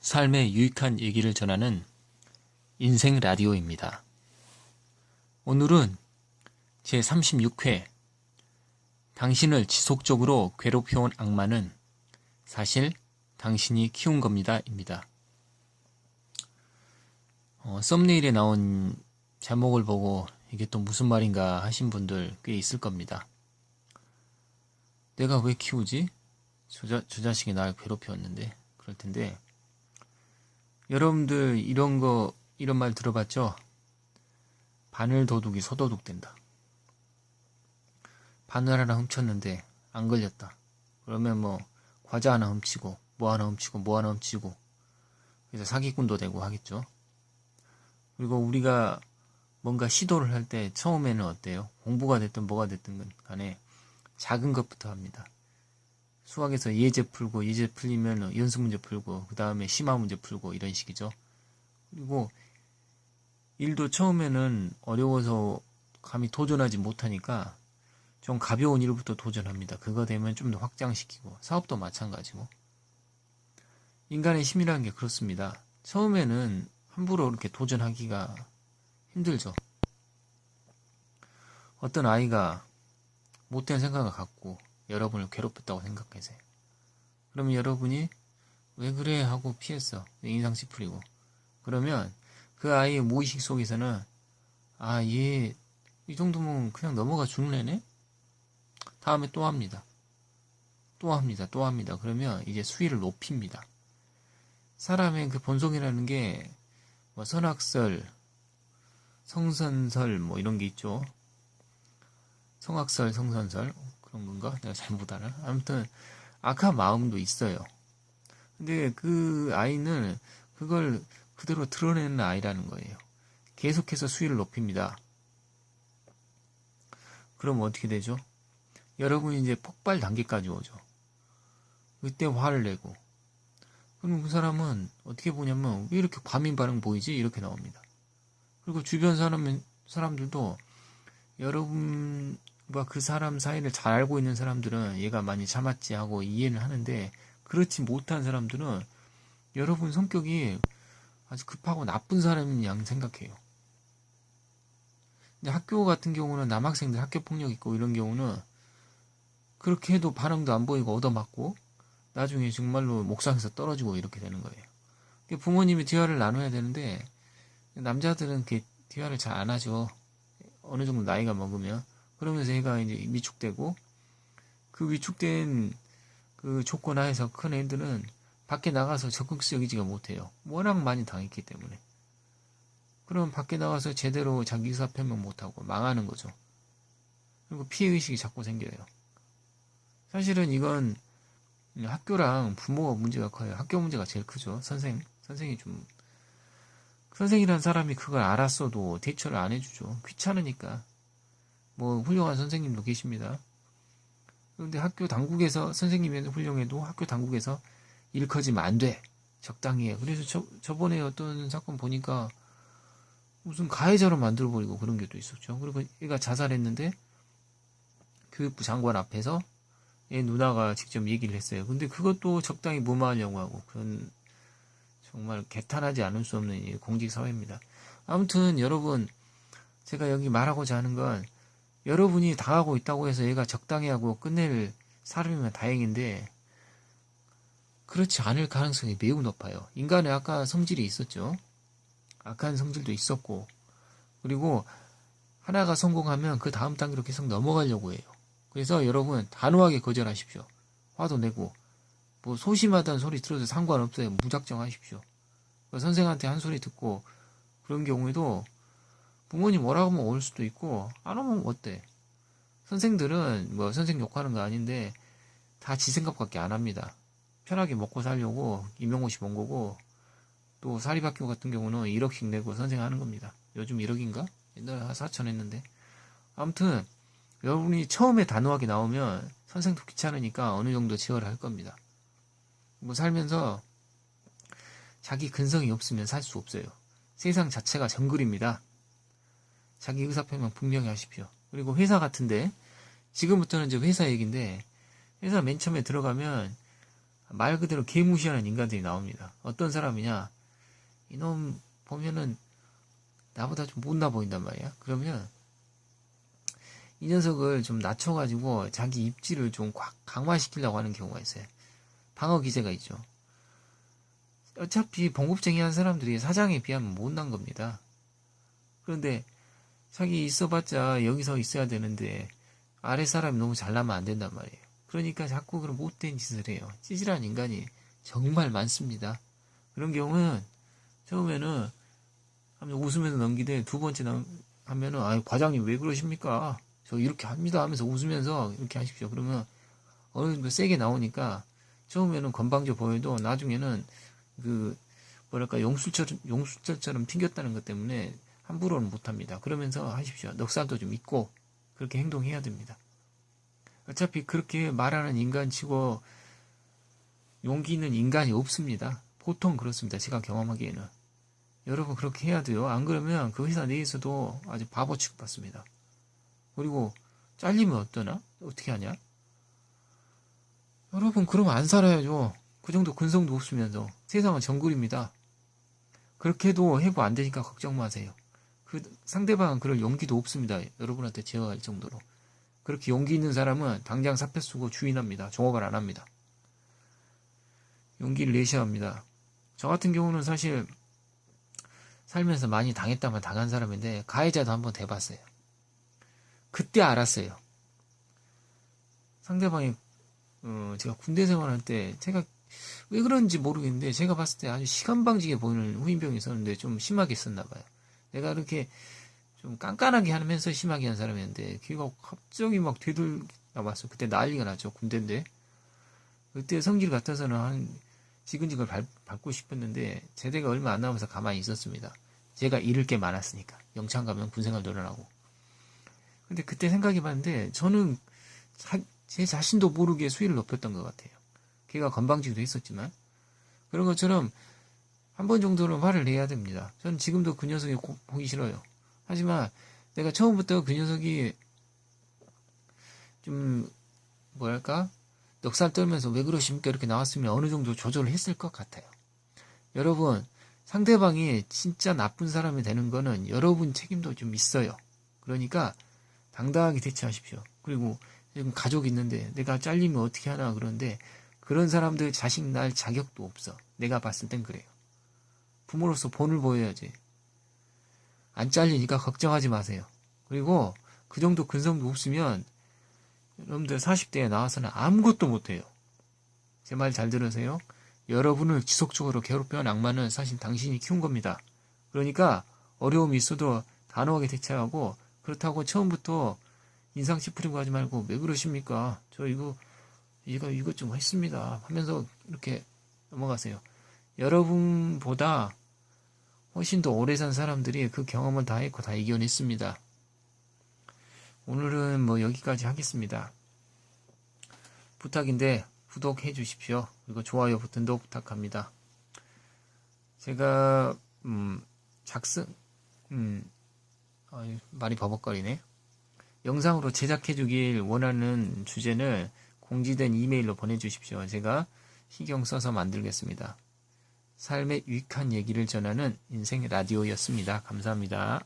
삶의 유익한 얘기를 전하는 인생 라디오입니다. 오늘은 제36회 당신을 지속적으로 괴롭혀온 악마는 사실 당신이 키운 겁니다 입니다. 썸네일에 나온 제목을 보고 이게 또 무슨 말인가 하신 분들 꽤 있을 겁니다. 내가 왜 키우지? 저 자식이 날 괴롭혔는데 그럴 텐데, 여러분들 이런 말 들어봤죠? 바늘 도둑이 소도둑 된다. 바늘 하나 훔쳤는데 안 걸렸다. 그러면 뭐 과자 하나 훔치고 뭐 하나 훔치고 그래서 사기꾼도 되고 하겠죠. 그리고 우리가 뭔가 시도를 할 때 처음에는 어때요? 공부가 됐든 뭐가 됐든 간에 작은 것부터 합니다. 수학에서 예제 풀고, 예제 풀리면 연습 문제 풀고, 그 다음에 심화 문제 풀고, 이런 식이죠. 그리고 일도 처음에는 어려워서 감히 도전하지 못하니까 좀 가벼운 일부터 도전합니다. 그거 되면 좀 더 확장시키고, 사업도 마찬가지고. 인간의 힘이라는 게 그렇습니다. 처음에는 함부로 이렇게 도전하기가 힘들죠. 어떤 아이가 못된 생각을 갖고 여러분을 괴롭혔다고 생각하세요. 그러면 여러분이 왜 그래 하고 피했어. 인상씨 풀리고. 그러면 그 아이의 무의식 속에서는 얘 이 정도면 그냥 넘어가 주는 애네? 다음에 또 합니다. 또 합니다. 그러면 이제 수위를 높입니다. 사람의 그 본성이라는 게 뭐 선악설, 성선설 뭐 이런 게 있죠. 성악설, 성선설 그런 건가? 내가 잘못 알아. 아무튼 악한 마음도 있어요. 근데 그 아이는 그걸 그대로 드러내는 아이라는 거예요. 계속해서 수위를 높입니다. 그럼 어떻게 되죠? 여러분이 이제 폭발 단계까지 오죠. 그때 화를 내고, 그럼 그 사람은 어떻게 보냐면 왜 이렇게 과민 반응 보이지? 이렇게 나옵니다. 그리고 주변 사람들도 여러분과 그 사람 사이를 잘 알고 있는 사람들은 얘가 많이 참았지 하고 이해는 하는데, 그렇지 못한 사람들은 여러분 성격이 아주 급하고 나쁜 사람인 양 생각해요. 근데 학교 같은 경우는 남학생들 학교 폭력 있고 이런 경우는 그렇게 해도 반응도 안 보이고 얻어맞고 나중에 정말로 목상에서 떨어지고 이렇게 되는 거예요. 부모님이 대화를 나눠야 되는데 남자들은 이렇게 대화를 잘 안 하죠. 어느 정도 나이가 먹으면. 그러면서 얘가 이제 위축되고, 그 위축된 그 조건 하에서 큰 애들은 밖에 나가서 적극적이지가 못해요. 워낙 많이 당했기 때문에. 그럼 밖에 나가서 제대로 자기 의사 표명 못하고 망하는 거죠. 그리고 피해의식이 자꾸 생겨요. 사실은 이건 학교랑 부모가 문제가 커요. 학교 문제가 제일 크죠. 선생이란 사람이 그걸 알았어도 대처를 안 해주죠. 귀찮으니까. 뭐 훌륭한 선생님도 계십니다. 그런데 학교 당국에서, 선생님이 훌륭해도 학교 당국에서 일 커지면 안 돼. 적당히 해. 그래서 저번에 어떤 사건 보니까 무슨 가해자로 만들어버리고 그런 게 또 있었죠. 그리고 얘가 자살했는데 교육부 장관 앞에서 얘 누나가 직접 얘기를 했어요. 근데 그것도 적당히 무마하려고 하고, 그건 정말 개탄하지 않을 수 없는 공직사회입니다. 아무튼 여러분, 제가 여기 말하고자 하는 건, 여러분이 당하고 있다고 해서 얘가 적당히 하고 끝낼 사람이면 다행인데 그렇지 않을 가능성이 매우 높아요. 인간의 악한 성질이 있었죠. 악한 성질도 있었고, 그리고 하나가 성공하면 그 다음 단계로 계속 넘어가려고 해요. 그래서 여러분 단호하게 거절하십시오. 화도 내고 뭐 소심하다는 소리 들어도 상관없어요. 무작정 하십시오. 선생한테 한 소리 듣고 그런 경우에도 부모님 뭐라고 하면 올 수도 있고 안 오면 어때? 선생들은 뭐 선생 욕하는 거 아닌데 다 지 생각밖에 안 합니다. 편하게 먹고 살려고 임용고시 본 거고, 또 사립학교 같은 경우는 1억씩 내고 선생 하는 겁니다. 요즘 1억인가? 옛날에 한 4천 했는데. 아무튼 여러분이 처음에 단호하게 나오면 선생도 귀찮으니까 어느 정도 제어를 할 겁니다. 뭐 살면서 자기 근성이 없으면 살 수 없어요. 세상 자체가 정글입니다. 자기 의사표명 분명히 하십시오. 그리고 회사 같은데, 지금부터는 이제 회사 얘기인데, 회사 맨 처음에 들어가면 말 그대로 개무시하는 인간들이 나옵니다. 어떤 사람이냐, 이놈 보면은 나보다 좀 못나 보인단 말이야. 그러면 이 녀석을 좀 낮춰가지고 자기 입지를 좀 강화시키려고 하는 경우가 있어요. 방어 기제가 있죠. 어차피 봉급쟁이 한 사람들이 사장에 비하면 못난 겁니다. 그런데 자기 있어봤자 여기서 있어야 되는데 아래 사람이 너무 잘나면 안 된단 말이에요. 그러니까 자꾸 그런 못된 짓을 해요. 찌질한 인간이 정말 많습니다. 그런 경우는 처음에는 웃으면서 넘기되 두 번째 하면은 아 과장님 왜 그러십니까? 저 이렇게 합니다 하면서 웃으면서 이렇게 하십시오. 그러면 어느 정도 세게 나오니까 처음에는 건방져 보여도 나중에는 그 뭐랄까 용수철처럼 튕겼다는 것 때문에 함부로는 못합니다. 그러면서 하십시오. 넉살도 좀 있고 그렇게 행동해야 됩니다. 어차피 그렇게 말하는 인간치고 용기 있는 인간이 없습니다. 보통 그렇습니다. 제가 경험하기에는. 여러분 그렇게 해야 돼요. 안 그러면 그 회사 내에서도 아주 바보 취급받습니다. 그리고 잘리면 어떠나? 어떻게 하냐? 여러분 그러면 안 살아야죠. 그 정도 근성도 없으면서. 세상은 정글입니다. 그렇게 해도 해고 안 되니까 걱정 마세요. 그 상대방은 그럴 용기도 없습니다. 여러분한테 제어할 정도로. 그렇게 용기 있는 사람은 당장 사표 쓰고 주인합니다. 종업을 안 합니다. 용기를 내셔야 합니다. 저 같은 경우는 사실 살면서 많이 당했다만 당한 사람인데 가해자도 한번 돼봤어요. 그때 알았어요. 상대방이 제가 군대 생활할 때 제가 왜 그런지 모르겠는데 제가 봤을 때 아주 시간방지게 보이는 후임병이 있었는데 좀 심하게 썼나 봐요. 내가 이렇게 좀 깐깐하게 하면서 심하게 한 사람이었는데 걔가 갑자기 막 되돌아왔어. 그때 난리가 났죠. 군대인데 그때 성질 같아서는 한 지근지근 밟고 싶었는데 제대가 얼마 안 남아서 가만히 있었습니다. 제가 잃을 게 많았으니까. 영창 가면 군생활 늘어나고. 근데 그때 생각해봤는데 저는 제 자신도 모르게 수위를 높였던 것 같아요. 걔가 건방지기도 했었지만 그런 것처럼 한 번 정도는 화를 내야 됩니다. 저는 지금도 그 녀석이 보기 싫어요. 하지만 내가 처음부터 그 녀석이 좀 뭐랄까 넉살 떨면서 왜 그러십니까 이렇게 나왔으면 어느 정도 조절을 했을 것 같아요. 여러분 상대방이 진짜 나쁜 사람이 되는 거는 여러분 책임도 좀 있어요. 그러니까 당당하게 대처하십시오. 그리고 지금 가족이 있는데 내가 잘리면 어떻게 하나 그런데 그런 사람들 자식 날 자격도 없어. 내가 봤을 땐 그래요. 부모로서 본을 보여야지. 안 잘리니까 걱정하지 마세요. 그리고 그 정도 근성도 없으면 여러분들 40대에 나와서는 아무것도 못해요. 제 말 잘 들으세요. 여러분을 지속적으로 괴롭혀온 악마는 사실 당신이 키운 겁니다. 그러니까 어려움이 있어도 단호하게 대처하고 그렇다고 처음부터 인상 찌푸리고 하지 말고 왜 그러십니까? 저 이거 좀 했습니다. 하면서 이렇게 넘어가세요. 여러분보다 훨씬 더 오래 산 사람들이 그 경험을 다 했고 다 이겨냈습니다. 오늘은 뭐 여기까지 하겠습니다. 부탁인데 구독해 주십시오. 그리고 좋아요 버튼도 부탁합니다. 제가 말이 버벅거리네. 영상으로 제작해 주길 원하는 주제는 공지된 이메일로 보내주십시오. 제가 신경 써서 만들겠습니다. 삶의 유익한 얘기를 전하는 인생 라디오였습니다. 감사합니다.